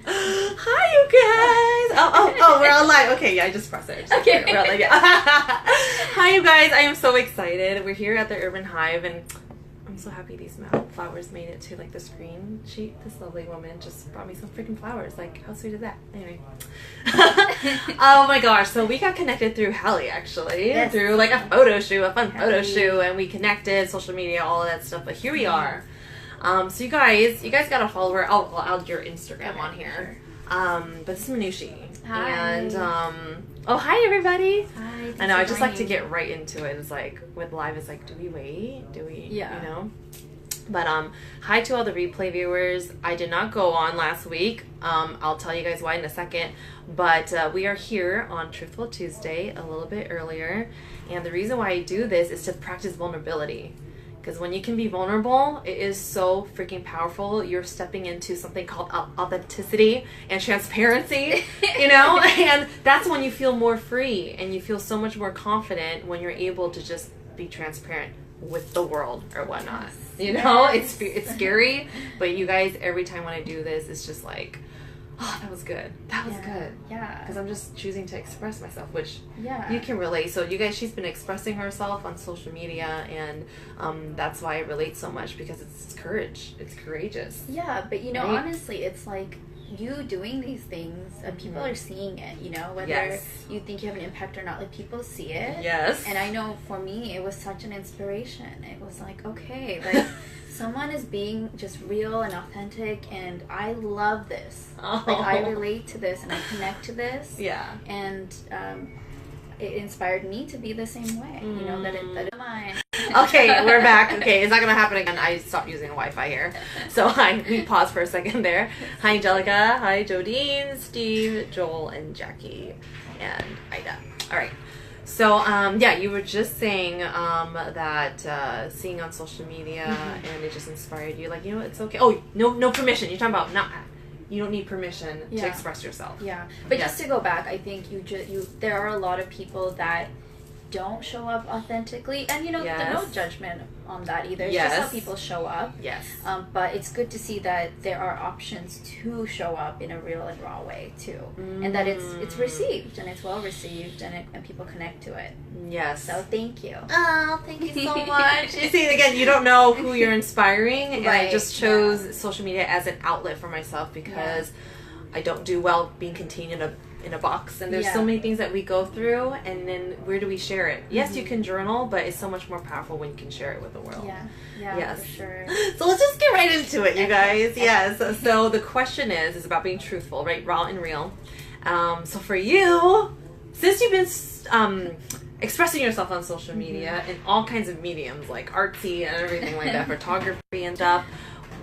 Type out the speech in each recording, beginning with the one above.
Hi, you guys! Oh, we're on live. Okay, yeah, I just pressed it. Okay. We're on live, yeah. Hi, you guys. I am so excited. We're here at the Urban Hive, and I'm so happy these flowers made it to, like, the screen sheet. This lovely woman just brought me some freaking flowers. Like, how sweet is that? Anyway. Oh, my gosh. So we got connected through Hallie, actually. Yes. Through, like, a photo shoot, a fun photo shoot, and we connected, social media, all of that stuff. But here we are. So you guys gotta follow her. I'll add your Instagram on here. Sure. But this is MANUSHI. Hi. And hi everybody. Hi. I know. I just like to get right into it. It's like with live, it's like, do we wait? Do we? Yeah. You know. But hi to all the replay viewers. I did not go on last week. I'll tell you guys why in a second. But we are here on Truthful Tuesday a little bit earlier, and the reason why I do this is to practice vulnerability. Because when you can be vulnerable, it is so freaking powerful. You're stepping into something called authenticity and transparency, you know? And that's when you feel more free and you feel so much more confident when you're able to just be transparent with the world or whatnot. You know? Yes. It's scary, but you guys, every time when I do this, it's just like, oh, that was good. That was good. Yeah. Because I'm just choosing to express myself, which you can relate. So you guys, she's been expressing herself on social media, and that's why I relate so much, because it's courage. It's courageous. Yeah, but you know, right? Honestly, it's like you doing these things, people are seeing it, you know, whether you think you have an impact or not, like people see it. Yes. And I know for me, it was such an inspiration. It was like, okay, like someone is being just real and authentic, and I love this. Oh. Like I relate to this and I connect to this. Yeah. And it inspired me to be the same way. You know, that it's mine. Okay, we're back. Okay, it's not gonna happen again. I stopped using Wi-Fi here, so we paused for a second there. Hi, Angelica. Hi, Jodine, Steve, Joel, and Jackie, and Ida. All right. So, you were just saying that seeing on social media and it just inspired you. Like, you know, it's okay. Oh, no permission. You're talking about you don't need permission to express yourself. Yeah, but just to go back, I think there are a lot of people that don't show up authentically, and you know, there's no judgment on that either. It's just how people show up. Yes. But it's good to see that there are options to show up in a real and raw way too, and that it's received and it's well received, and people connect to it. Yes. So thank you. Oh, thank you so much. You see, again, you don't know who you're inspiring, and I just chose social media as an outlet for myself, because I don't do well being contained in a box, and there's so many things that we go through, and then where do we share it? Yes, you can journal, but it's so much more powerful when you can share it with the world. Yes, for sure. So let's just get right into it, you guys. Yes. So the question is about being truthful, right? Raw and real. So for you, since you've been expressing yourself on social media in all kinds of mediums, like artsy and everything like that, photography and stuff,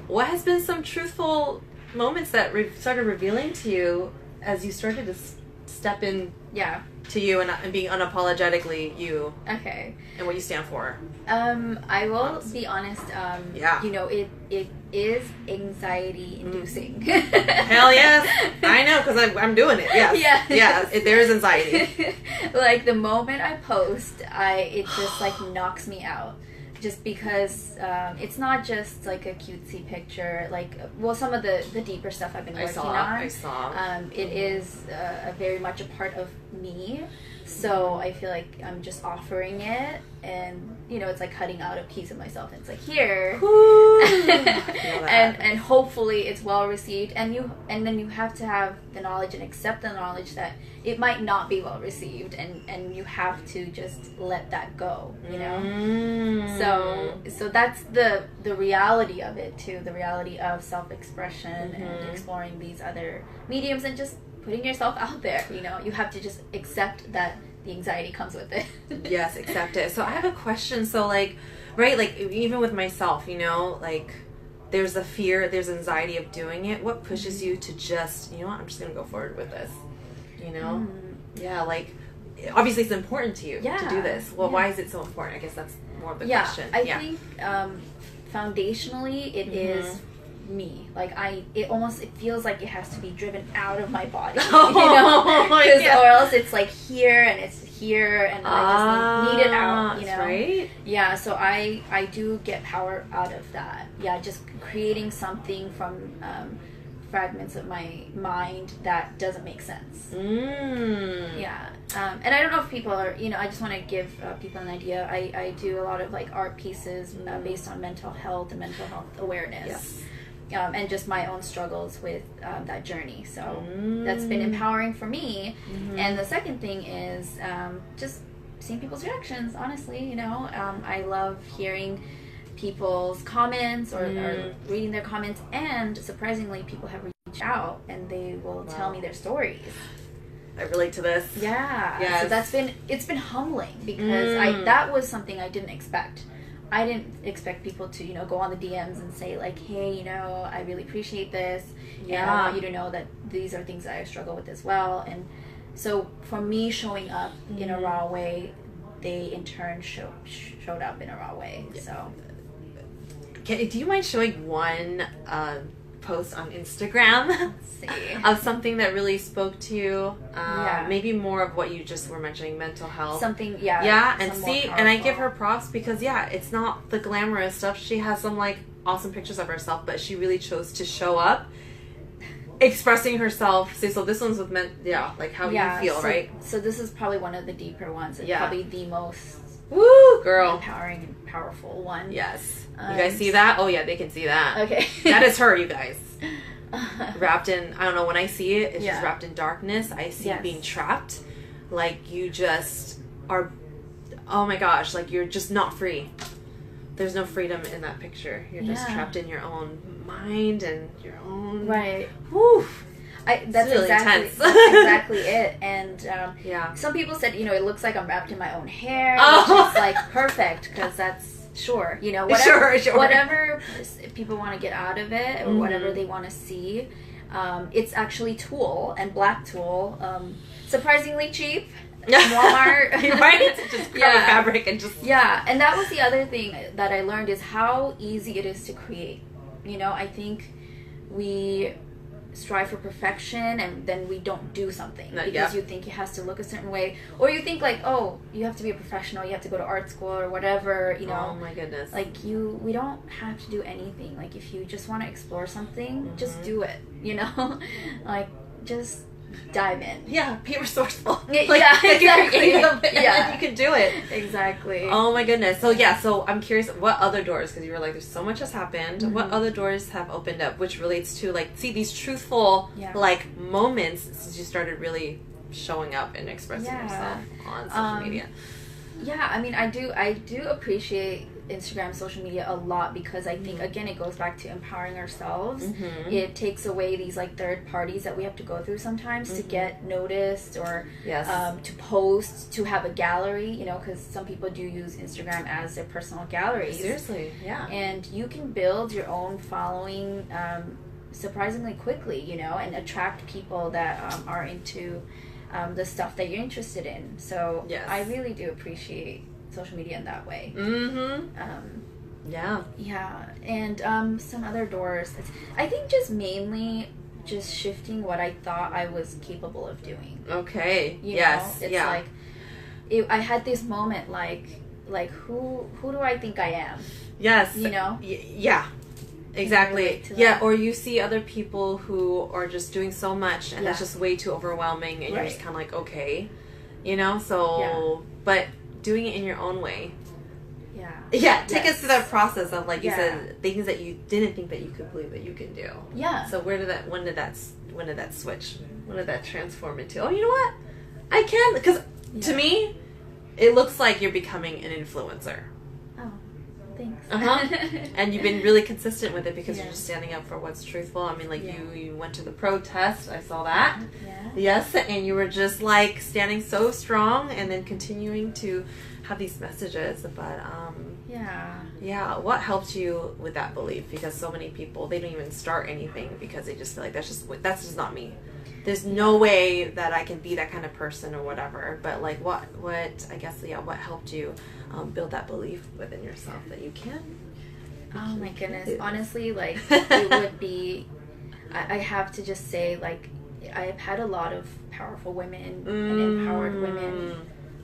what has been some truthful moments that started revealing to you as you started to step in to you and being unapologetically you? Okay. And what you stand for? I will be honest, you know, it is anxiety inducing. Hell yes. I know, because I'm doing it. Yes. Yeah, there is anxiety. Like the moment I post, it just like knocks me out. Just because it's not just like a cutesy picture, like, well, some of the deeper stuff I've been working on. I saw. It is very much a part of me, so I feel like I'm just offering it, and you know, it's like cutting out a piece of myself, and it's like here, and hopefully it's well received, and then you have to have the knowledge and accept the knowledge that it might not be well received, and you have to just let that go, you know. So that's the reality of it too, the reality of self-expression and exploring these other mediums and just putting yourself out there. You know, you have to just accept that the anxiety comes with it. Yes, accept it. So I have a question. So like, right, like even with myself, you know, like there's the fear, there's anxiety of doing it. What pushes you to just, you know what, I'm just gonna go forward with this, you know? Yeah, like obviously it's important to you to do this. Well, why is it so important? I guess that's more of the question. I think foundationally it is me. Like it feels like it has to be driven out of my body, you know, or else it's like here and it's here, and I just need it out, you know. Right? Yeah, so I do get power out of that. Yeah, just creating something fragments of my mind that doesn't make sense. Yeah. And I don't know if people are, I just want to give people an idea. I do a lot of like art pieces based on mental health and mental health awareness. Yes. And just my own struggles with that journey. So that's been empowering for me. And the second thing is just seeing people's reactions, honestly. I love hearing people's comments or reading their comments, and surprisingly people have reached out and they will tell me their stories. I relate to this. Yeah. Yes. So it's been humbling because that was something I didn't expect. I didn't expect people to, go on the DMs and say like, hey, I really appreciate this. And I want you to know that these are things that I struggle with as well. And so for me showing up in a raw way, they in turn showed up in a raw way. So. Okay, do you mind showing one post on Instagram Let's see. of something that really spoke to you? Maybe more of what you just were mentioning, mental health. Something, and see, and I give her props because, it's not the glamorous stuff. She has some, like, awesome pictures of herself, but she really chose to show up expressing herself. So this one's with like how you feel, right? So this is probably one of the deeper ones and probably the most girl, empowering and powerful one. Yes. You guys see that? Oh yeah, they can see that. Okay. That is her, you guys. Wrapped in, I don't know, when I see it, it's just wrapped in darkness. I see being trapped. Like you just are, oh my gosh, like you're just not free. There's no freedom in that picture. You're just trapped in your own mind and your own... Right. Whew. That's really exactly intense. that's exactly it. And some people said, it looks like I'm wrapped in my own hair, which is like perfect because that's whatever people want to get out of it or whatever they want to see. It's actually tulle and black tulle, surprisingly cheap. Walmart, right? Just fabric and just and that was the other thing that I learned is how easy it is to create. I think we strive for perfection and then we don't do something because you think it has to look a certain way, or you think like, oh, you have to be a professional, you have to go to art school or whatever, oh my goodness, like we don't have to do anything. Like if you just want to explore something, just do it, like just dive in. Be resourceful. Exactly. You can do it. Exactly. Oh my goodness. So I'm curious, what other doors, because you were like, there's so much has happened, what other doors have opened up, which relates to like, see these truthful like moments since you started really showing up and expressing yourself on social media? I mean, I do appreciate Instagram, social media a lot because I think again it goes back to empowering ourselves. It takes away these like third parties that we have to go through sometimes to get noticed or to post, to have a gallery, because some people do use Instagram as their personal galleries. Seriously, and you can build your own following surprisingly quickly, and attract people that are into the stuff that you're interested in. So I really do appreciate social media in that way. And some other doors, I think just mainly just shifting what I thought I was capable of doing. Okay. It's like I had this moment like who do I think I am? Yes. Exactly. Or you see other people who are just doing so much and it's just way too overwhelming and you're just kind of like, okay, but doing it in your own way. Take us through that process of, like you said, things that you didn't think that you could believe that you can do. So when did that switch? When did that transform into, oh, you know what? I can, because to me, it looks like you're becoming an influencer. Oh, thanks. And you've been really consistent with it because you're just standing up for what's truthful. I mean, like you went to the protest. I saw that. Yes, and you were just like standing so strong and then continuing to have these messages. But what helped you with that belief? Because so many people, they don't even start anything because they just feel like that's just not me. There's no way that I can be that kind of person or whatever. But like what I guess what helped you build that belief within yourself that you can? Oh my goodness. Honestly, like it would be, I have to just say, like, I've had a lot of powerful women and empowered women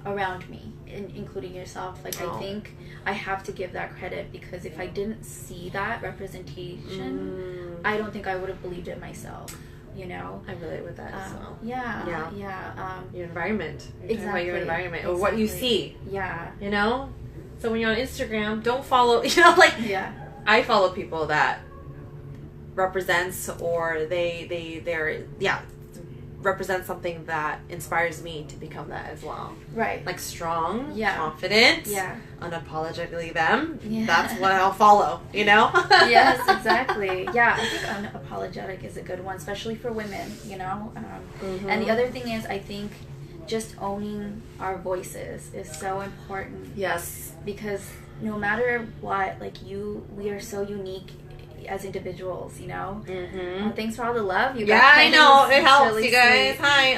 around me, including yourself. Like, I think I have to give that credit, because if I didn't see that representation, I don't think I would have believed it myself. You know, I relate with that as well. Yeah. Your environment. You're talking about your environment, or what you see. Yeah. You know, so when you're on Instagram, don't follow. You know, like I follow people that represents, or they're represent something that inspires me to become that as well. Right. Like strong, confident, unapologetically them. Yeah. That's what I'll follow, you know? Yes, exactly. Yeah, I think unapologetic is a good one, especially for women, you know? And the other thing is, I think just owning our voices is so important. Yes. Because no matter what, like we are so unique as individuals, you know. Thanks for all the love you got. I know, it helps, really, you guys. Sweet. Hi.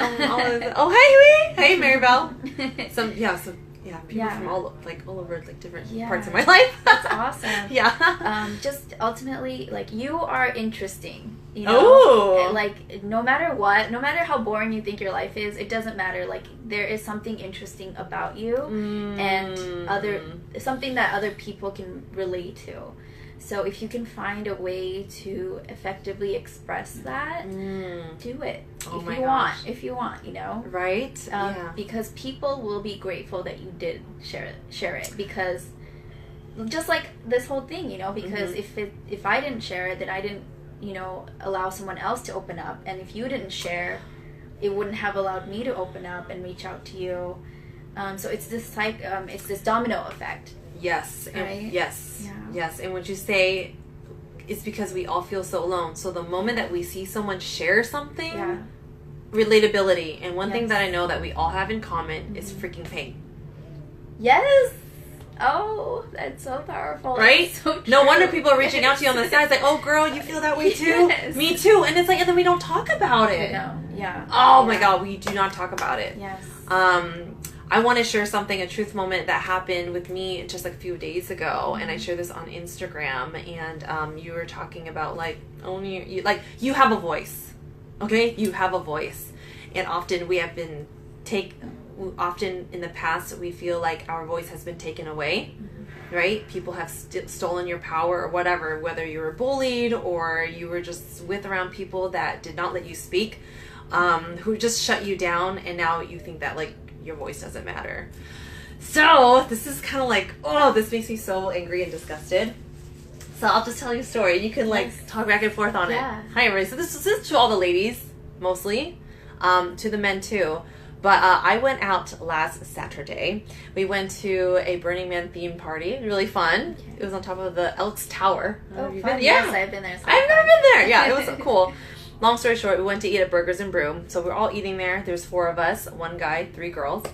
Hey Maribel. Some people from all over like different parts of my life. That's awesome. Just ultimately, like, you are interesting, you know. Like, no matter what, no matter how boring you think your life is, it doesn't matter. Like, there is something interesting about you, and something that other people can relate to. So if you can find a way to effectively express that, do it. If you want, you know. Right. Because people will be grateful that you did share it. Because just like this whole thing, you know. Because if I didn't share it, then I didn't, you know, allow someone else to open up. And if you didn't share, it wouldn't have allowed me to open up and reach out to you. So it's this it's this domino effect. Yes. Right? Yes. Yes. And what you say, it's because we all feel so alone. So the moment that we see someone share something, relatability. And one thing that I know that we all have in common is freaking pain. Yes. Oh, that's so powerful. Right? So no wonder people are reaching out to you on the side. It's like, oh, girl, you feel that way too? Yes. Me too. And it's like, and then we don't talk about it. No. Yeah. Oh my God, we do not talk about it. Yes. I want to share something, a truth moment that happened with me just like a few days ago, and I shared this on Instagram, and you were talking about like you have a voice, okay? You have a voice, and often often in the past we feel like our voice has been taken away, right? People have stolen your power or whatever, whether you were bullied or you were just around people that did not let you speak, who just shut you down, and now you think that like your voice doesn't matter. So this is kind of like, this makes me so angry and disgusted. So I'll just tell you a story. You can like talk back and forth on it. Hi everybody. So this is to all the ladies mostly, to the men too. But I went out last Saturday. We went to a Burning Man theme party. Really fun. Okay. It was on top of the Elks Tower. Oh, fun. Yes, I've been there. I've never been there. Yeah, it was cool. Long story short, we went to eat at Burgers and Brew. So we're all eating there. There's 4 of us, 1 guy, 3 girls.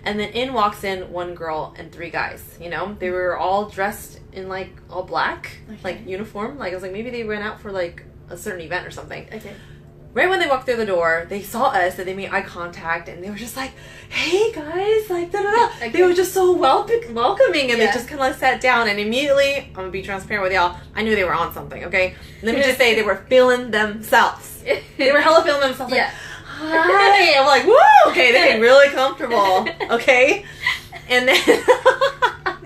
And then walks in 1 girl and 3 guys. You know, they were all dressed in like all black, like uniform. Like I was like, maybe they went out for like a certain event or something. Okay. Right when they walked through the door, they saw us and they made eye contact, and they were just like, "Hey guys," like da da da. Okay. They were just so welcoming, and they just kind of like sat down. And immediately, I'm gonna be transparent with y'all, I knew they were on something. Okay, let me just say they were feeling themselves. They were hella feeling themselves. Like, hi. I'm like, woo. Okay, they're getting really comfortable. Okay, and then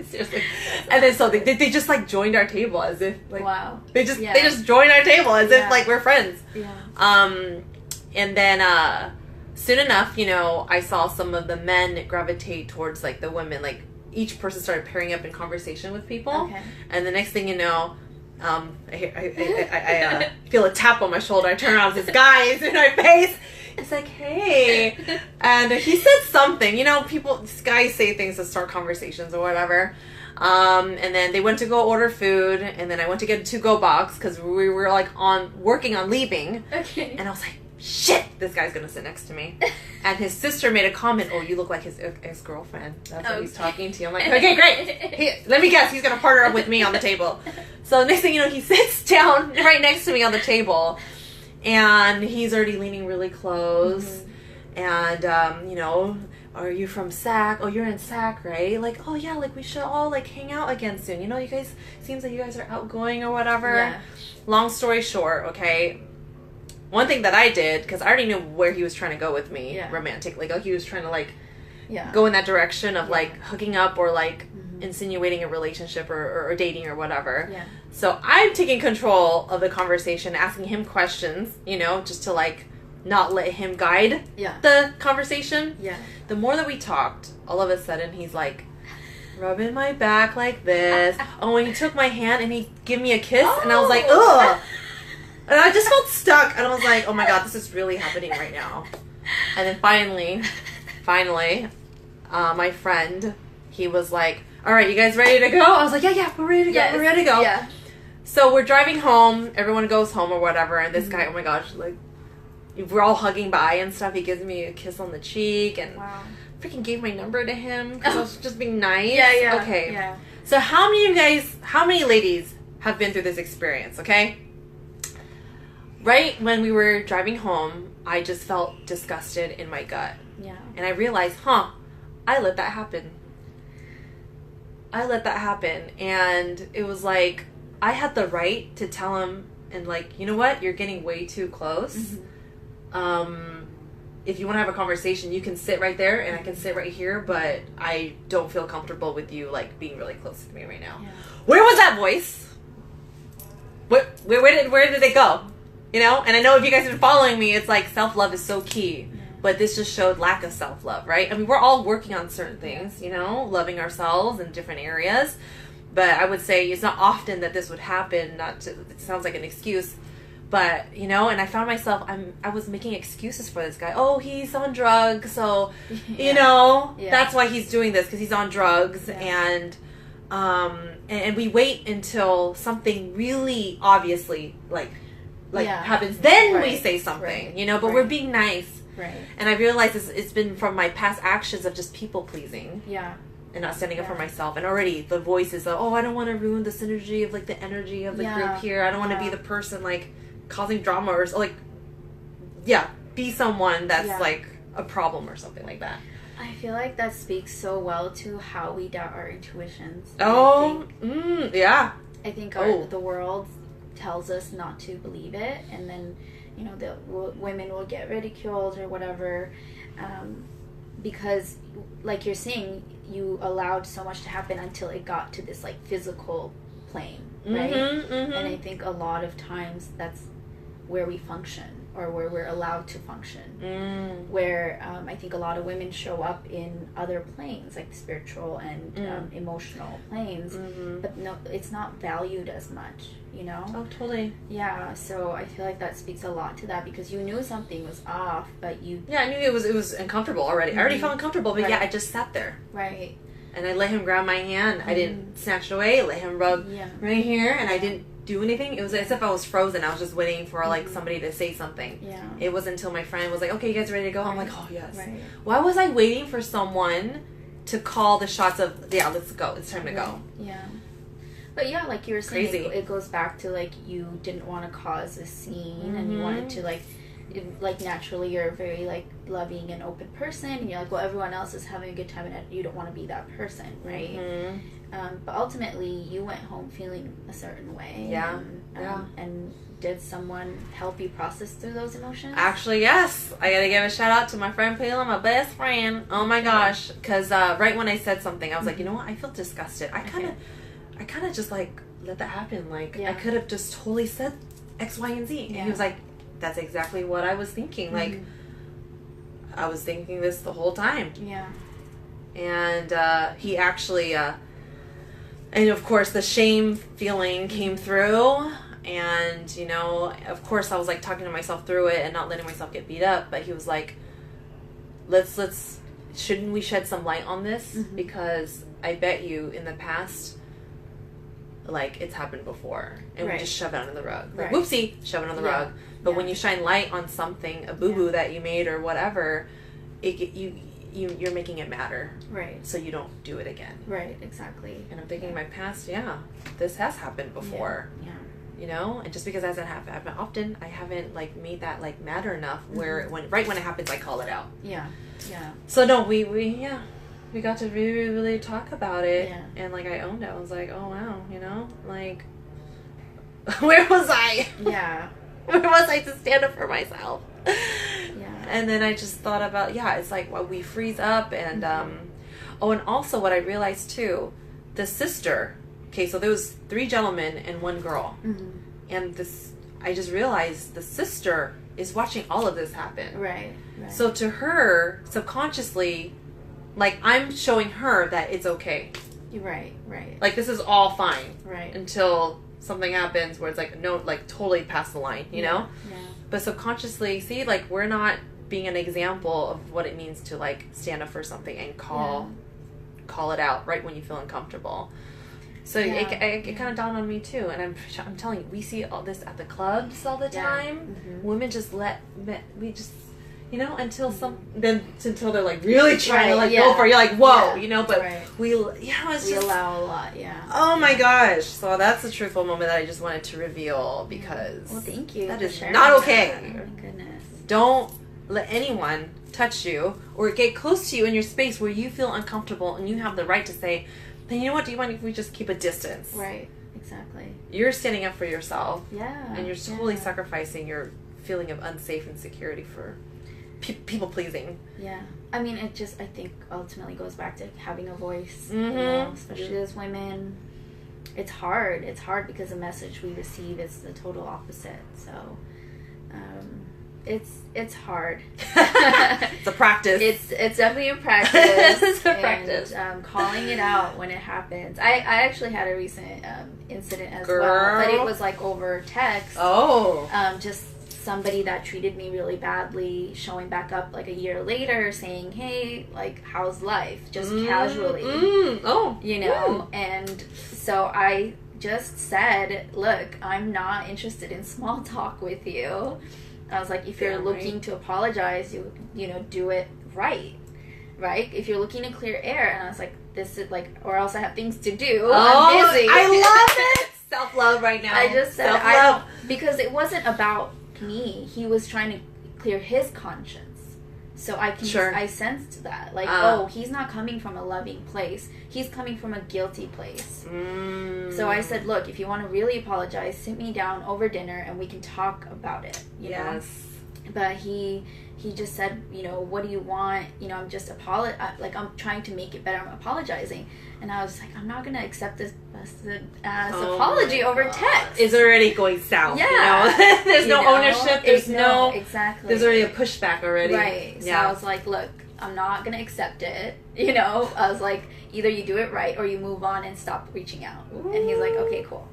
seriously, and then so they just like joined our table as if like they just joined our table as if like we're friends. And then soon enough, you know, I saw some of the men gravitate towards like the women. Like each person started pairing up in conversation with people, and the next thing you know, I feel a tap on my shoulder. I turn around, this guy's in my face. It's like, hey, and he said something. You know, guys say things to start conversations or whatever. And then they went to go order food, and then I went to get a to-go box because we were like working on leaving. Okay. And I was like, shit, this guy's gonna sit next to me. And his sister made a comment, oh, you look like his ex-girlfriend. That's what he's talking to you. I'm like, okay, great. Let me guess, he's gonna partner up with me on the table. So next thing you know, he sits down right next to me on the table, and he's already leaning really close. And you know, are you from SAC? Oh, you're in SAC, right? Like, oh yeah, like we should all like hang out again soon. You know, you guys, seems like you guys are outgoing or whatever. Yeah. Long story short, okay. One thing that I did, because I already knew where he was trying to go with me romantically. Like he was trying to like go in that direction of like hooking up or like Mm-hmm. insinuating a relationship or dating or whatever. Yeah. So I'm taking control of the conversation, asking him questions, you know, just to like not let him guide the conversation. Yeah. The more that we talked, all of a sudden he's like rubbing my back like this. Oh, and he took my hand and he gave me a kiss, and I was like, ugh. And I just felt stuck, and I was like, oh my god, this is really happening right now. And then finally, my friend, he was like, all right, you guys ready to go? I was like, yeah, we're ready to go. We're ready to go. Yeah. So we're driving home. Everyone goes home or whatever. And this guy, oh my gosh, like, we're all hugging by and stuff. He gives me a kiss on the cheek and freaking gave my number to him because I was just being nice. Yeah. Okay. Yeah. So how many ladies have been through this experience, okay? Right when we were driving home, I just felt disgusted in my gut. Yeah. And I realized, I let that happen. And it was like, I had the right to tell him, and like, you know what? You're getting way too close. Mm-hmm. If you want to have a conversation, you can sit right there, and I can sit right here, but I don't feel comfortable with you, like, being really close to me right now. Yeah. Where was that voice? Where did it go? You know? And I know if you guys have been following me, it's like self-love is so key. Yeah. But this just showed lack of self-love, right? I mean, we're all working on certain things, you know, loving ourselves in different areas. But I would say it's not often that this would happen. It sounds like an excuse. But, you know, and I found myself, I was making excuses for this guy. Oh, he's on drugs, so, you know, that's why he's doing this, because he's on drugs. Yeah. And we wait until something really obviously, like happens. Then we say something, you know, but we're being nice. Right. And I realized it's been from my past actions of just people pleasing. Yeah. And not standing up for myself. And already the voices of, I don't want to ruin the synergy of, like, the energy of the group here. I don't want to be the person, like, causing drama or, like, be someone that's, like, a problem or something like that. I feel like that speaks so well to how we doubt our intuitions. I think the world tells us not to believe it, and then, you know, the women will get ridiculed or whatever, because, like you're saying, you allowed so much to happen until it got to this, like, physical plane, right? Mm-hmm. And I think a lot of times that's where we function, or where we're allowed to function, where I think a lot of women show up in other planes, like spiritual and emotional planes, but no, it's not valued as much, you know? Oh, totally. Yeah, so I feel like that speaks a lot to that, because you knew something was off, but you... Yeah, I knew it was uncomfortable already. I already felt uncomfortable, but I just sat there. Right. And I let him grab my hand. I didn't snatch it away. I let him rub right here, and I didn't do anything. It was as if I was frozen. I was just waiting for like somebody to say something. Yeah. It wasn't until my friend was like, "Okay, you guys ready to go?" I'm like, "Oh yes." Right. Why was I waiting for someone to call the shots of let's go. It's time to go. Yeah. But yeah, like you were saying, it goes back to like you didn't want to cause a scene, and you wanted to like naturally you're a very like loving and open person, and you're like, well, everyone else is having a good time, and you don't want to be that person, right? But ultimately, you went home feeling a certain way. Yeah. And did someone help you process through those emotions? Actually, yes. I gotta give a shout out to my friend Payla, my best friend. Oh my gosh, because right when I said something, I was like, you know what? I feel disgusted. I kind of just like let that happen. Like I could have just totally said X, Y, and Z. And he was like, that's exactly what I was thinking. Like I was thinking this the whole time. Yeah. And he actually, and of course the shame feeling came through. And, you know, of course I was like talking to myself through it and not letting myself get beat up. But he was like, shouldn't we shed some light on this? Because I bet you in the past, like, it's happened before. And we just shove it under the rug. Like, whoopsie, shove it on the rug. But when you shine light on something, a boo-boo that you made or whatever, you're making it matter. Right. So you don't do it again. Right, exactly. And I'm thinking in my past, this has happened before. Yeah. You know? And just because it hasn't happened often, I haven't, like, made that, like, matter enough where right when it happens, I call it out. Yeah. Yeah. So no, we got to really, really talk about it. Yeah. And, like, I owned it. I was like, oh, wow, you know? Like, where was I? Yeah. Where was I to stand up for myself? Yeah. And then I just thought about, it's like we freeze up and, and also what I realized too, the sister, okay, so there was 3 gentlemen and 1 girl. And I just realized the sister is watching all of this happen. Right. So to her, subconsciously, like, I'm showing her that it's okay. Right. Like, this is all fine. Right. Until something happens where it's like, no, like, totally past the line, you know? Yeah. But subconsciously, see, like, we're not being an example of what it means to, like, stand up for something and call it out right when you feel uncomfortable. So it kind of dawned on me too, and I'm telling you, we see all this at the clubs all the time. Women just we just, you know, until until they're like really trying to like go for it. You're like, whoa, you know. But we allow a lot, Oh my gosh! So that's a truthful moment that I just wanted to reveal because thank you. That is not okay. That. Oh my goodness! Don't let anyone touch you or get close to you in your space where you feel uncomfortable, and you have the right to say, then you know what, do you mind if we just keep a distance? Right, exactly. You're standing up for yourself. Yeah. And you're totally sacrificing your feeling of unsafe insecurity for people pleasing. Yeah. I mean, I think ultimately goes back to having a voice, you know, especially as women. It's hard. It's hard because the message we receive is the total opposite. So, it's hard. It's a practice. It's definitely a practice. It's a practice. Calling it out when it happens. I actually had a recent incident as well, but it was like over text. Oh. Just somebody that treated me really badly showing back up like a year later saying, hey, like, how's life? Just casually. You know? And so I just said, look, I'm not interested in small talk with you. I was like, if you're looking to apologize, you know, do it right? If you're looking to clear air, and I was like, this is like, or else I have things to do. I'm busy. I love it. Self-love right now. I just said, self-love. Because it wasn't about me. He was trying to clear his conscience. So I sensed that. Like, he's not coming from a loving place. He's coming from a guilty place. So I said, look, if you want to really apologize, sit me down over dinner and we can talk about it. You know? But he just said, you know, what do you want? You know, I'm just I'm trying to make it better. I'm apologizing. And I was like, I'm not going to accept this apology over text. It's already going south. Yeah. You know? There's no ownership. There's no exactly. There's already a pushback already. Right. So I was like, look, I'm not going to accept it. You know, I was like, either you do it right or you move on and stop reaching out. Ooh. And he's like, okay, cool.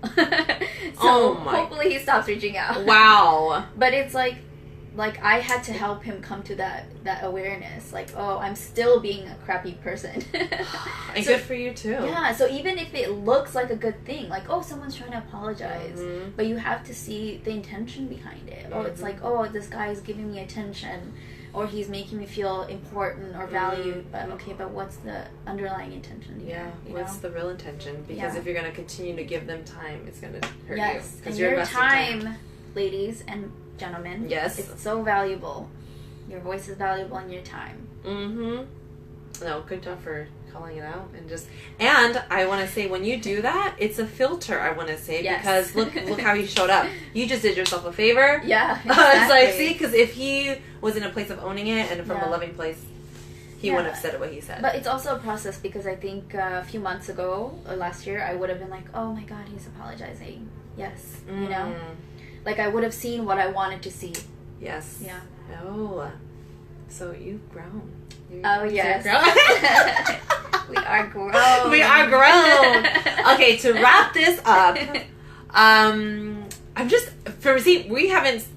So hopefully he stops reaching out. Wow. But it's like I had to help him come to that awareness. Like, oh, I'm still being a crappy person. And good for you too. Yeah, so even if it looks like a good thing, like, oh, someone's trying to apologize, but you have to see the intention behind it. Oh, it's like, oh, this guy is giving me attention, or he's making me feel important or valued. But okay, but what's the underlying intention here? What's the real intention? Because if you're going to continue to give them time, it's going to hurt you. Yes, and your time, ladies and gentlemen. Yes. It's so valuable. Your voice is valuable in your time. No, good job for calling it out. And I want to say, when you do that, it's a filter, I want to say, because look how he showed up. You just did yourself a favor. Yeah, exactly. It's like, see, because if he was in a place of owning it and from a loving place, he wouldn't have said what he said. But it's also a process, because I think a few months ago, or last year, I would have been like, oh my God, he's apologizing. Yes, you know? Like, I would have seen what I wanted to see. Yes. Yeah. Oh. So you've grown. Yes. We are grown. We are grown. Okay, to wrap this up, we haven't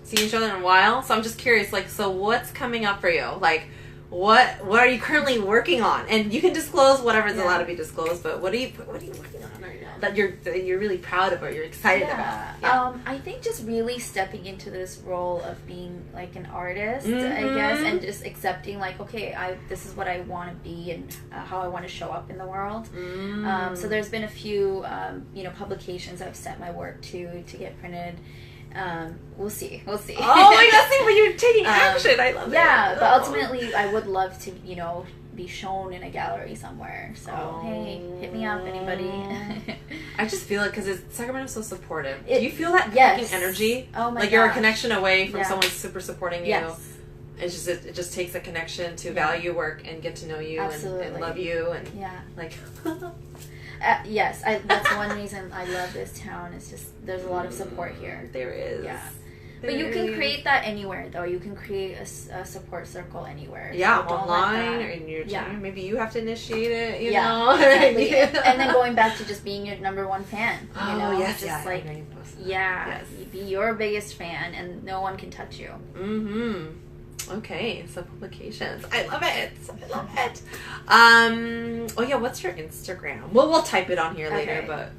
seen each other in a while, so I'm just curious, like, so what's coming up for you? Like, what are you currently working on? And you can disclose whatever's allowed to be disclosed, but what are you working on right now that you're really proud of or you're excited about? Yeah. I think just really stepping into this role of being like an artist, I guess, and just accepting, like, okay, this is what I want to be and how I want to show up in the world. So there's been a few publications I've sent my work to get printed. We'll see. Oh my God, see, but you're taking action. I love it. Yeah, but ultimately I would love to, be shown in a gallery somewhere. So, hey, hit me up, anybody. I just feel it because Sacramento's so supportive. Do you feel that yes. energy? Oh my Like, you're a connection away from someone super supporting you. Yes. it just takes a connection to value work and get to know you and love you and like. Yes, that's one reason I love this town. It's just there's a lot of support here. There is. Yeah. But you can create that anywhere, though. You can create a support circle anywhere. Yeah, so online or in your channel. Maybe you have to initiate it, you know? Exactly. And then going back to just being your number one fan. You know? Yes, just like, be your biggest fan and no one can touch you. Okay, so publications. I love it. Oh yeah, what's your Instagram? Well, we'll type it on here later, but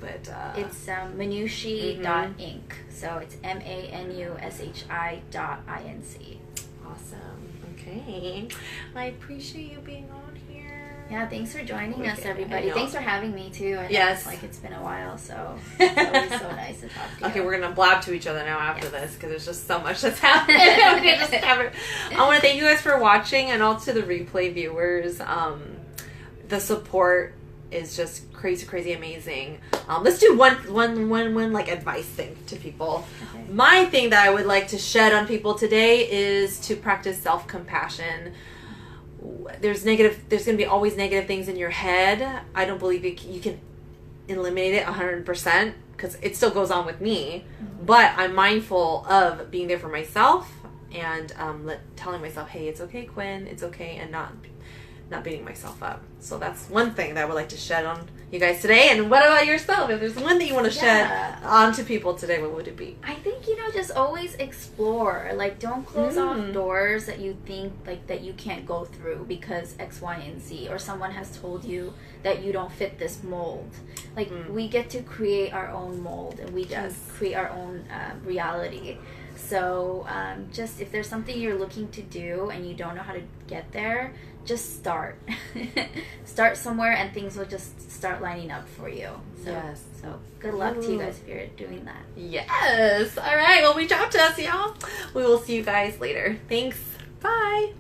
it's MANUSHI.inc. So it's MANUSHI.INC. Awesome. Okay. I appreciate you being on here. Yeah, thanks for joining us, everybody. Thanks for having me too. I know it's been a while, so it's always so nice to talk to you. Okay, we're gonna blab to each other now after this because there's just so much that's happening. I want to thank you guys for watching, and also the replay viewers. The support is just crazy amazing. Let's do one like advice thing to people. Okay. My thing that I would like to shed on people today is to practice self-compassion. There's going to be always negative things in your head. I don't believe you can eliminate it 100% because it still goes on with me. But I'm mindful of being there for myself and telling myself, hey, it's okay, Quinn, it's okay, and not beating myself up. So that's one thing that I would like to shed on you guys today. And what about yourself? If there's one that you want to shed onto people today, what would it be? I think, just always explore. Like, don't close off doors that you think, like, that you can't go through because X, Y, and Z. Or someone has told you that you don't fit this mold. Like, we get to create our own mold. And we just create our own reality. So, just if there's something you're looking to do and you don't know how to get there, just start. Start somewhere and things will just start lining up for you. So, so good luck to you guys if you're doing that. Yes. All right. Well, reach out to us, y'all. We will see you guys later. Thanks. Bye.